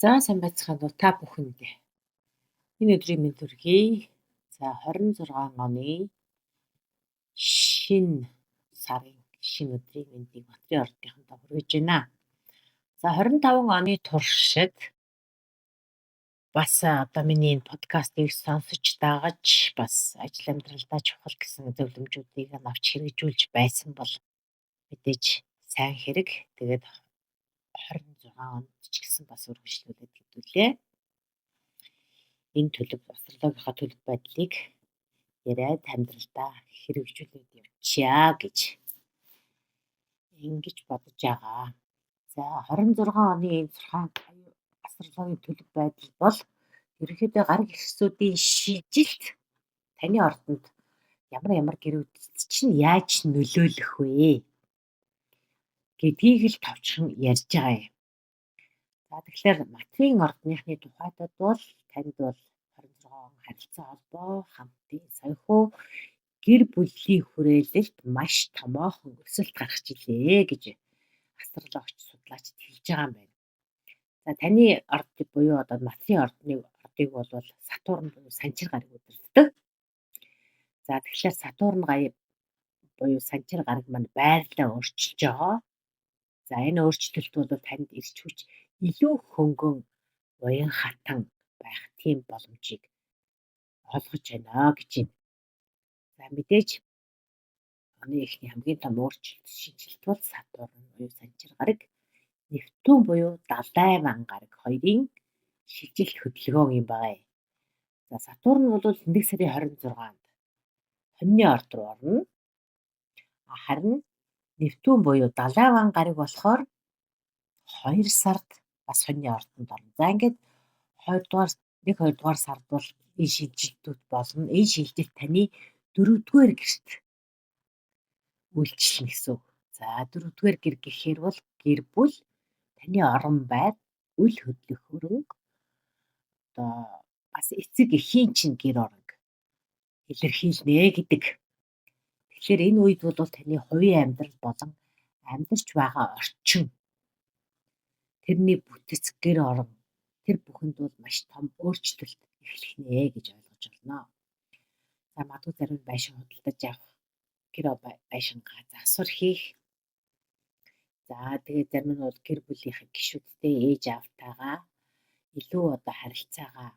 За сайн байцгаана уу та бүхэндээ. Энэ өдрийн мэнд төргий. За 26 оны шинэ сарын шинэ өдрийн мэндийг Батрын ордынхантаа хүргэж байна. За 25 оны туршид бас одоо миний энэ подкастыг сонсож дагаж бас ажил амьдралдаа чухал гэсэн зөвлөмжүүдийг авч хэрэгжүүлж байсан бол мэдээж сайн хэрэг. Тэгээд 26 онд ч гэсэн бас үргэлжлүүлээд хэвдүүлээ. Энэ төлөв астрологийнхаа төлөв байдлыг яриад амьдралдаа хэрэгжүүлээд явчаа гэж ингэж бодож байгаа. За 26 оны энэ 6 астрологийн төлөв байдал бол ерөнхийдөө гар гисүүдийн шижилт таны ордонд ямар гэр бүл чинь яаж нөлөөлөх вэ гэдгийг л товчхон ярьж байгаа юм. За тэгэхээр Батрын ордныхны тухайд бол танд бол 26 он харилцаа холбоо, хамтын соёхоо, гэр бүлийн хүрээлэлд маш томоохон өсөлт гаргаж илээ гэж астрологч судлаач хэлж байгаа юм байна. За таны орд буюу одоо Батрын ордыг бол Сатурн буюу санчир гараг удирддаг. За тэгэхээр Сатурн буюу санчир гараг маань байрлалаа өөрчилж байгаа. За энэ өөрчлөлт бол танд ирч хүч илүү хөнгөн уян хатан байх тийм боломжийг олгож байна гэж юм. За мэдээж оны эхний хамгийн том өөрчлөлт шилжилт бол Сатурн буюу санчир гараг, Нептун буюу далай ван гараг хоёрын шилжилт хөдөлгөөн юм байна. За Сатурн бол 1 сарын 26-нд хоньны орд руу орно. Харин Нептун буюу далай ван гараг болохоор 2 сард бас хоньны ордонд орно. За ингээд 1-2 дугаар сард бол энэ шилжилтүүд болно. Энэ шилжилт таны 4-р гэрт үйлчлэнэ гэсэн үг. За 4-р гэр гэхээр бол гэр бүл, таны орон байр, үл хөдлөх хөрөнгө, одоо бас эцэг эхийн чинь гэр оронг илэрхийлнэ гэдэг. Тэгэхээр энэ үед бол таны хувийн амьдрал болон амьдарч байгаа орчин, тэрний бүтэц гэр орон, тэр бүхэнд бол маш том өөрчлөлт эхлэх нэ гэж ойлгож байна. За магадгүй зарим нь байшин худалдаж авах, гэр байшингаа засвар хийх. За тэгээд зарим нь бол гэр бүлийнхээ гишүүдтэй ээж аавтайгаа илүү одоо харилцаагаа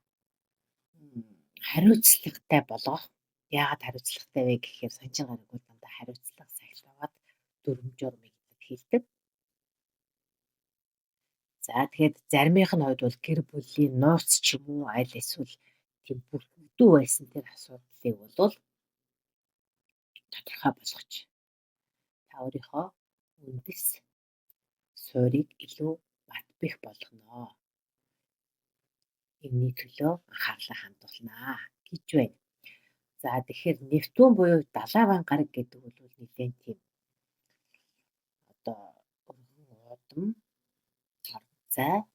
хариуцлагатай болгох. Яагаад хариуцлагатай вэ гэхээр санчир гараг бол дандаа хариуцлага сахилгаваад дүрм журмыг хэлдэг. За тэгээд заримынх нь хувьд бол гэр бүлийн нууц ч юм уу аль эсвэл тийм бүрхэгдүү байсан тэр асуудлыг бол тодорхой болгож та өөрийнхөө үндэс суурийг илүү бат бэх болгоно. Энэний төлөө анхаарлаа хандуулнаа гэж байна. За тэгэхээр Нептун буюу далай ван гараг гэдэг бол нэлээд тийм одоо удам зай,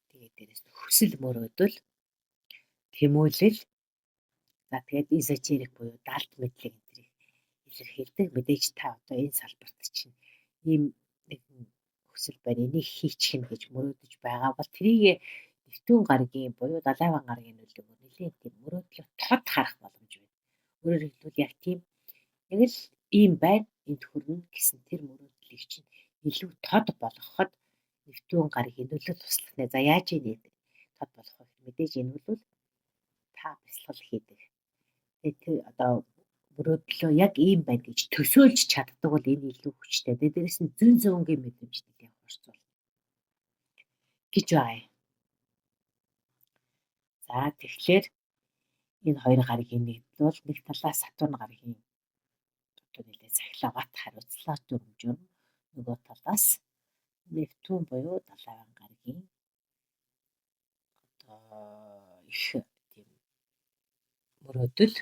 тэгээд дээрээс хүсэл мөрөөдөл, тэмүүлэл, за тэгээд эзотерик буюу далд мэдлэг энтрийг илэрхийлдэг. Мэдээж та одоо энэ салбарт чинь ийм нэгэн хүсэл байна, энийг хийчих гэж мөрөөдөж байгаа бол тэрийг Нептун гарагийн буюу далай ван гарагийн нөлөөгөөр нэлээд тийм мөрөөдлөө тод харах боломж байна. Өөрөөр хэлбэл яг тийм яг л ийм байна, энд хүрнэ гэсэн тэр мөрөөдлийг чинь илүү тод болгоход Нептун гарагийн нөлөө туслах нэ. За яаж ийм тод болгох вэ? Мэдээж энэ бол та бясалгал хийдэг. Тэгээд одоо мөрөөдлөө яг ийм байна гэж төсөөлж чаддаг бол энэ илүү хүчтэй. Дээрээс нь зүүн зүүнгийн мэдрэмжтэй яг хурцуул гэж байна. За тэгэхээр энэ хоёр гарагийн нэгдэл бол нэг талаас Сатурн гарагийн одоо нэлээд сахилгаваад хариуцлага дүрмжим, нөгөө талаас Нептун буюу далай ван гарагийн одоо их тийм мөрөөдөл,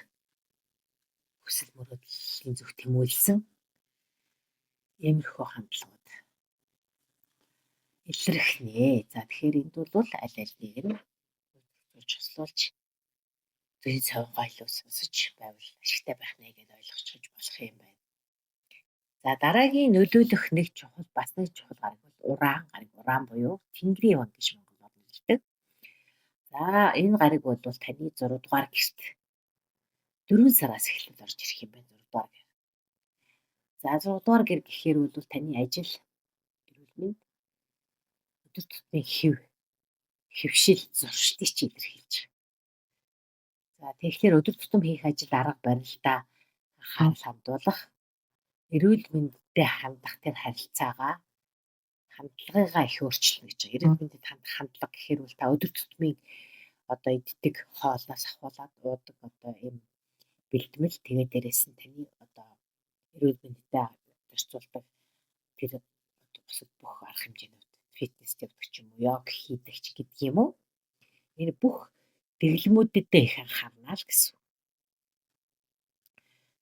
хүсэл мөрөөдлийн зөв тэмүүлсэн иймэрхүү хандлагууд илэрхнэ. За тэгэхээр энд бол аль алийг нь туслуулж зүйн совгоо илүү сонсож байвал ашигтай байх нэ гэж ойлгож болох юм байна. За дараагийн нөлөөлөх нэг чухал гараг бол уран гараг. Уран буюу Тэнгэрийн ван гэж монголоор нэрлэдэг. За энэ гариг бол таны 6 дугаар гэрт 4 сараас эхлээд орж ирэх юм байна. 6 дугаар гэр. За 6 дугаар гэр гэхээр бол таны ажил, эрүүл мэнд, өдөр тутмын хэвшил, зуршилтыг чи илэрхийлж байгаа. За тэгэхээр өдөр тутам хийх ажил, арга барилдаа анхаарал хандуулах, эрүүл мэндтэй хандах тэр хандлагыгаа их өөрчилнө гэж байгаа. Эрүүл мэндэд хандах хандлага гэхээр бол та өдөр тутмын иддэг хоолноос ахуулаад уудаг ийм бэлтгэл, тэгээ дээрээс нь таны эрүүл мэндэд зарцуулдаг тэр бусад бүх арга хэмжээнүүд, фитнес явдаг ч юм уу, йог хийдэг ч гэдэг юм уу. Энэ бүх дэглэмүүдэд их анхаарна л гэсэн.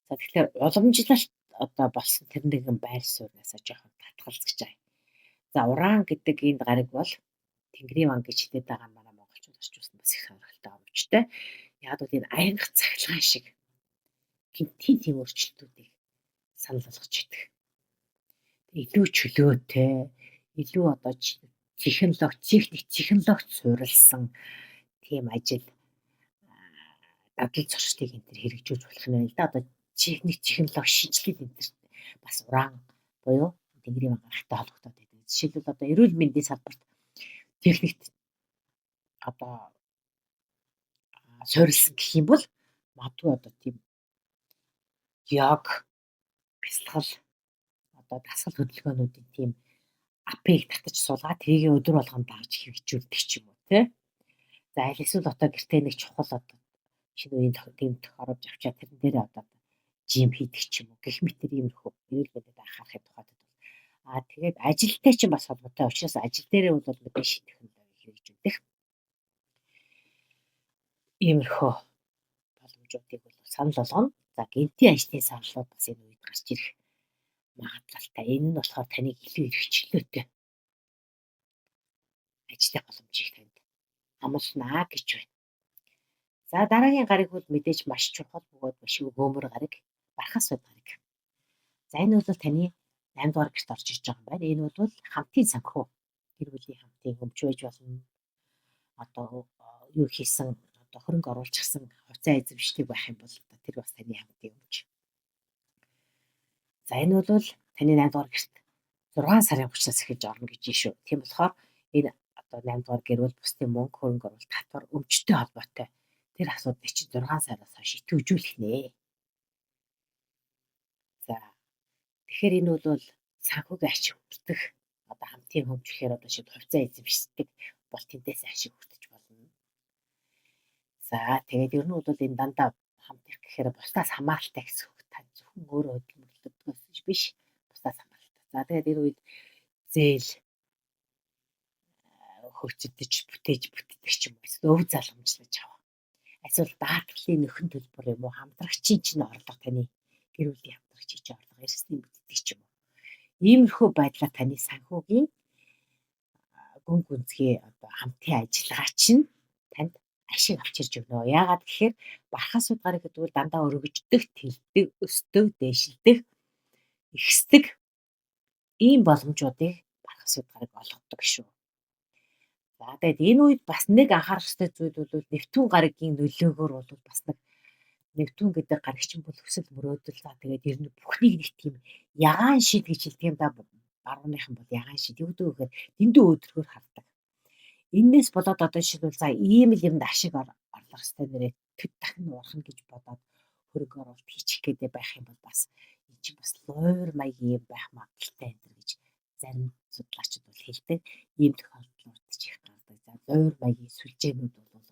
За тэгэхээр уламжлалт болсон тэр нэгэн байр сууриасаа жоохон татгалзаж байгаа. За ураан гэдэг энэ гариг бол Тэнгэрийн ван гэж хэлээд байгаа манай монголчууд орчуулсан бас их сонирхолтой өвчтэй. Яг бол энэ аянга цахилгаан шиг гинтийн тийм өөрчлөлтүүдийг санал болгож идэг. Илүү чөлөөтэй, илүү технологи суурилсан тийм ажил дадал зуршилтыг энэ төр хэрэгжүүлж болох юм байна л да. Технологи шинжилгээд энэ төр бас ураан буюу Тэнгэрийн ван гарагтай холбогдоод байдаг. Жишээлбэл эрүүл мэндийн салбарт техникт суурилсан гэх юм бол магадгүй тийм йог, бясалгал, дасгал хөдөлгөөнүүдийн тийм апыг татаж суулгаад тэрийг өдөр болгон дагаж хэрэгжүүлдэг ч юм уу тий. За аль эсвэл гэртээ нэг чухал шинэ үеийн тийм тохиолдож авчаад тэрэн дээр жим хийдэг ч юм уу. Гэх мэт тэр иймэрхүү эрүүл мэндэд анхаарахын тухайд тэгээд ажилтай ч бас холбоотой учраас ажил дээрээ бол мэдээж технологи хэрэгжүүлэх иймэрхүү боломжуудыг бол санал болгоно. За гэнтийн ажлын саналууд бас энэ үед гарч ирэх магадлалтай. Энэ нь болохоор таныг илүү эрхчлөөтэй ажиллах боломжийг танд амлнаа гэж байна. За дараагийн гариг бол мэдээж маш чухал бөгөөд маш өгөөмөр гариг, бархас бод гариг. За энэ бол таны 8 дугаар гэрт орж ирж байгаа юм байна. Энэ бол хамтын санхүү. Гэр бүлийн хамтын өмч байж болно. Юу хийсэн хөрөнгө оруулчихсан хувьцаа эзэмшдэг байх юм бол тэр бас таны хамтын өмч. За энэ бол таны 8 дугаар гэрт 6 сарын 30-наас эхэлж орно гэж байна шүү. Тийм болохоор энэ 8 дугаар гэр бол бусдын мөнгө хөрөнгө оруулалт татвар өмчтэй холбоотой. Тэр асуудыг чинь 6 сараас хойш итгүүлэх нэ. За тэгэхээр энэ бол санхүүгийн ашиг хүртэх хамтын өмч гэхээр шид хувьцаа эзэмшдэг бол тэндээс ашиг хүртэж болно. За тэгээд ер нь бол энэ дандаа хамт их гэхээр бусдаас хамааралтай гэсэн үг. Та зөвхөн өөрөө хөдөлмөрлөдгөөс биш бусдаас хамааралтай. За тэгээд энэ үед зээл хөөцөдөж бүтдэг ч юм уу. Өв залгамжлаж авах. Эсвэл даатгалын нөхөн төлбөр юм уу хамтрагчийн чинь орлого таны гэр бүлийн хамтрагчийн чинь орлого эрсдийн бүтдэг ч юм уу. Иймэрхүү байдлаар таны санхүүгийн гүн гүнзгий хамтын ажиллагаа чинь танд ашиг авчирж өгнө. Яагаад гэхээр бархас бод гариг гэдэг бол дандаа өргөждөх, тэлдэг, өсдөг, дээшилдэг, ихсдэг ийм боломжуудыг бархас бод гариг олгодог шүү. За тэгээд энэ үед бас нэг анхаарах ёстой зүйл бол Нептун гаригийн нөлөөгөөр бол бас нэг Нептун гэдэг гаригчин бол өсөл мөрөөдөл. За тэгээд ер нь бүхнийг нэг тийм ягаан шид гэж хэлдэг юм да. Барууныхан бол ягаан шид. Юу гэдэг вэ гэхээр дэндүү өдрөгөр хардаг. Эннээс болоод жишээлбэл за ийм л юмд ашиг орлох ёстой нэрээ төд дахин уурах гэж бодоод хөрөнгө оруулалт хийчих гэдэг байх юм бол бас энэ чинь бас луур маягийн юм байх магадaltaй энэ гэж зарим судлаачид бол хэлдэг. Ийм тохиолдлууд ч их гардаг. За луур маягийн сүлжээнүүд бол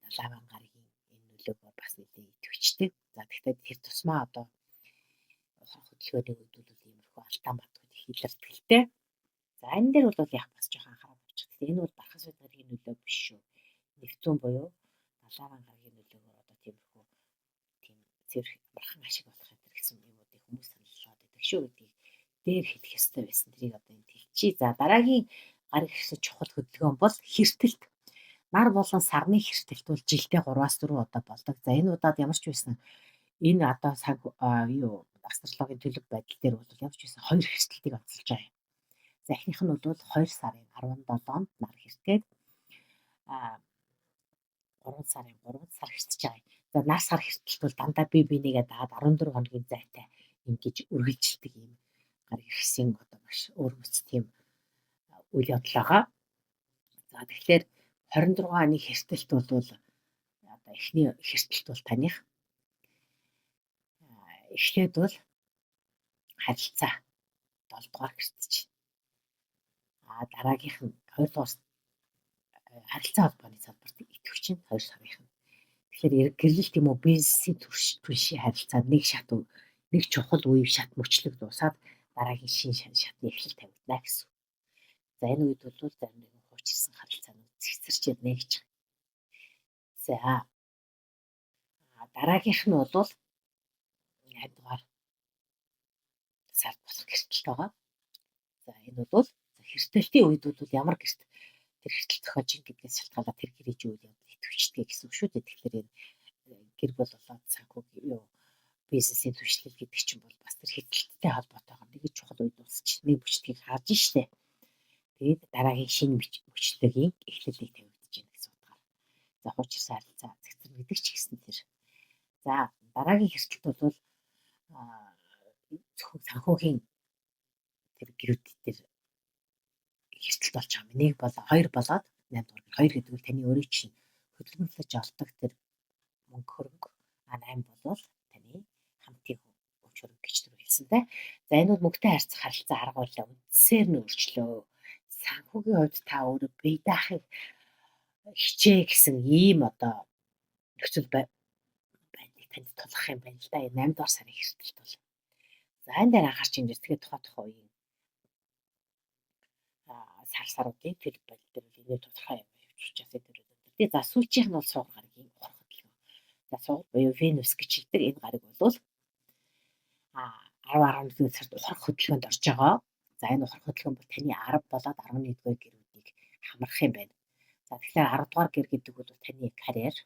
далаван гаригийн энэ нөлөөгөөр бас нэлээд идэвхждэг. За тэгэхээр тэр тусмаа ухрах хөдөлгөөний үед бол иймэрхүү алдаа матгууд их илэрдэгтэй. За энэ дээр бол яг бас жоохон анхаарал тавьчих. Энэ бол бархас бод гаригийн нөлөө биш шүү. Нептун буюу далаван гаригийн нөлөөгөөр тиймэрхүү тийм зэрэг бархан ашиг болох гэсэн юмуудыг хүмүүс саналлаад байдаг шүү гэдгийг дээр хэлэх ёстой байсан. Тэрийг энэ хэлчихье. За дараагийн гариг хэсэг чухал хөдөлгөөн бол хэртэлт. Нар болон сарны хэртэлт бол жилдээ 3-аас 4 удаа болдог. За энэ удаад ямар ч байсан энэ астрологийн төлөв байдал дээр бол ямар ч байсан 2 хэртэлтийг онцолж байгаа юм. За эхнийх нь бол 2 сарын 17-нд нар хэртээд а 3 сар хэрцэж байгаа. За нар сар хэртэл бол дандаа би бинийгээ дагаад 14 хоногийн зайтай ингэж үргэлжилдэг юм гар ирсэн одоо маш өөр мэт тийм үйл явдал байгаа. За тэгэхээр 26 оны хэртэлт бол одоо эхний хэртэлт бол таних эхлээд бол харилцаа 7 дугаар хэртэж. Дараагийнх нь 2 дугаар харилцаа холбооны салбарт идэвхж нь 2 сарын. Тэгэхээр гэрэл тийм үү бизнесийн түвшин харилцаанд нэг чухал үе шат мөчлөг дуусаад дараагийн шинэ шатны эхлэл тавигдана гэсэн. За энэ үед бол зарим нэгэн хуучирсан харилцаанууд цэгцэрч ирнэ гэж. За дараагийнх нь бол 8 дугаар сард болох гэртэл байгаа. За энэ бол хэртэлтийн үед бол ямар гэрт тэр хэртэл зохиож ин гэдгээс шалтгаалаад тэр гэрийн үйл явдал идэвхждэг гэсэн үг шүү дээ. Тэгэхээр энэ гэр бол болоод санхүүгийн юу бизнесийн түвшлэл гэдэг чинь бол бас тэр хэртэлттэй холбоотойгоор нэг чухал үед дуусч нэг бүчлэгийг хааж штэ. Тэгээд дараагийн шинэ бүчлэгийн эхлэлийг тавигдаж байна гэсэн утгаар. За хуучирсан харилцаа цэгцэрнэ гэдэг ч гэсэн тэр. За дараагийн хэртэлт бол зөвхөн санхүүгийн тэр гэрүүд дээр хэртэлт болж байгаа юм. Нэг болоо 2 болоод 8 дугаар 2 гэдэг нь таны өөрийн чинь хөдөлмөрлөж олдог тэр мөнгө хөрөнгө 8 болвол таны хамтын өч хөрөнгө гэж тэр хэлсэнтэй. За энэ бол мөнгөтэй харьцах харилцаа арга барилаа үндсээр нь өөрчлөө. Санхүүгийн хувьд та өөрөө бие даахыг хичээ гэсэн ийм одоо нөхцөл байдлыг танд тулгах юм байна л да. 8 дугаар сарын хэртэлт бол. За энэ дээр анхаарч энэ тэгээд тухай үеийн саруудын төлөв байдал дээр энэ тодорхой юм явуулчихсан дээр. Тэгээд за сүүлчийнх нь бол суур гарагийн ухрах хөдөлгөөн. За суур буюу Venus гэж хэлдэг энэ гараг бол 10-11 сард ухрах хөдөлгөөнд орж байгаа. За энэ ухрах хөдөлгөөн бол таны 10 болоод 11-р гэрүүдийг хамрах юм байна. За тэгэхээр 10-р гэр гэдэг бол таны карьер,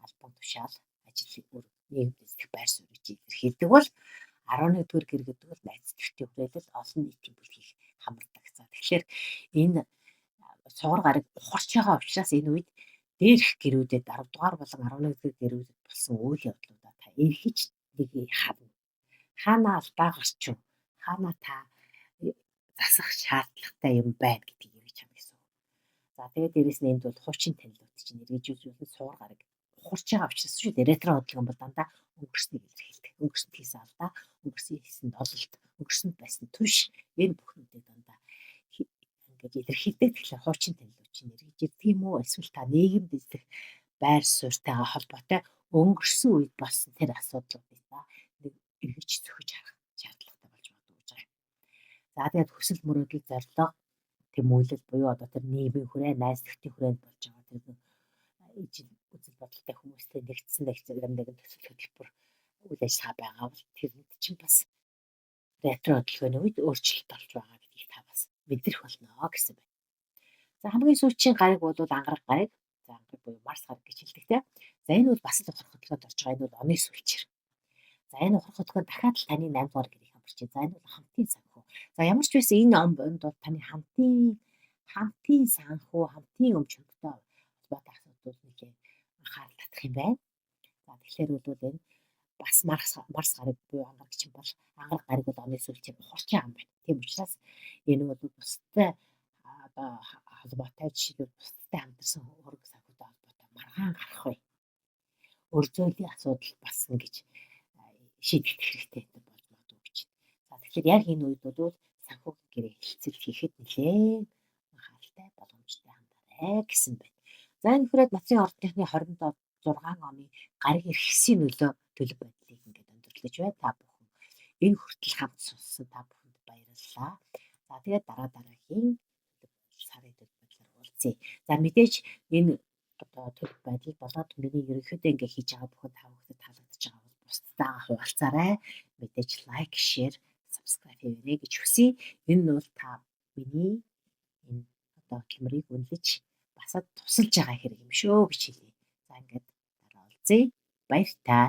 албан тушаал, ажил үр нийгэмд эзлэх байр суурийг илэрхийлдэг бол 11-р гэр гэдэг бол найз нөхдөд хүрээлэл олон нийтийн бүлгийг хамардаг. За тэгэхээр энэ суур гараг ухарч байгаа учраас энэ үед дээрх гэрүүдэд 10 дугаар болон 11-р гэрүүдэд болсон үйл явдлуудаа та эргэж нэг харна. Хаанаа алдаа гарч юу? Хаанаа та засах шаардлагатай юм байна гэдгийг эргэж харна гэсэн. За тэгээд дээрэс нь энд бол хуучин танилуд чинь эргэжүүлсэн суур гараг ухарч байгаа учраас шүү дээ. Ретро хөдөлгөөн бол дандаа өнгөрснийг илэрхийлдэг. Өнгөрсөнд хийсэн алдаа, өнгөрсөн хийсэн дололт, өнгөрсөнд байсан түвш энэ бүхнүүдийг дандаа ингэж илэрхийлдэг. Тэгэхээр хуучин танилуд чинь эргэж ирдэг юм уу? Эсвэл та нийгэмд эзлэх байр суурьтайгаа холбоотой өнгөрсөн үед болсон тэр асуудлуудыг та нэг эргэж зөхиж харах шаардлагатай болж байгаа. За тэгээд хүсэл мөрөөдөл зорилго тэмүүлэл буюу одоо тэр нийгмийн хүрээ, найз нөхдийн хүрээнд болж байгаа тэр ижил үзэл бодолтой хүмүүстэй нэгдсэн нэг төсөл хөтөлбөр үйл ажиллагаа байгаа бол тэрэнд чинь бас ретро хөдөлгөөний үед өөрчлөлт орж байгаа гэдгийг та бас мэдрэх болно гэсэн байна. За хамгийн сүүлийн гариг бол ангараг гариг. За ангараг буюу Марс гариг гэж хэлдэг тийм. За энэ бол бас л ухрах хөдөлгөөнд орж байгаа. Энэ бол оны сүүлчээр. За энэ ухрах хөдөлгөөн дахиад л таны 8 дугаар гэрийг хамарч байна. За энэ бол хамтын санхүү. За ямар ч байсан энэ онд бол таны хамтын санхүү, хамтын өмч хөрөнгөтэй холбоотой асуудал нэлээд анхаарал татах юм байна. За тэгэхээр бол энэ бас Марс гариг буюу ангараг чинь бол ангараг гариг бол оны сүүлчээр ухарч байгаа юм байна. Тийм учраас энэ бол бусдад одоо холбоотой жишээлбэл бусдад хамтарсан хөрөнгө санхүүтэй холбоотой маргаан гарах бай. Өрзөөлийн асуудал басна гэж шийдэх хэрэгтэй болж магадгүй гэж. За тэгэхээр яг энэ үед бол санхүүгийн гэрээ хэлцэл хийхэд нэлээд анхааралтай боломжтой хандаарай гэсэн байна. За энэ хүрээд Мацын ордныхны 26 оны гариг ирхэсийн төлөв байдлыг ингээд өндөрлөж бай та бүхэн. Энэ хүртэл хамт сонссон та бүхэнд баярлалаа. За тэгээд дараагийн сарын төлөв байдлаар уулзъя. За мэдээж энэ одоо төлөв байдал болоод миний ерөнхийдөө ингээд хийж байгаа бүхэн та бүхэнд таалагдж байгаа бол бусдаа хуваалцаарай. Мэдээж лайк, шеэр, subscribe хийгээрэй гэж хүсье. Энэ нь бол та миний энэ одоо хэмрийг үнэлж басад тусалж байгаа хэрэг юм шүү гэж хэлье. За ингээд дараа уулзъя. Баяр таа.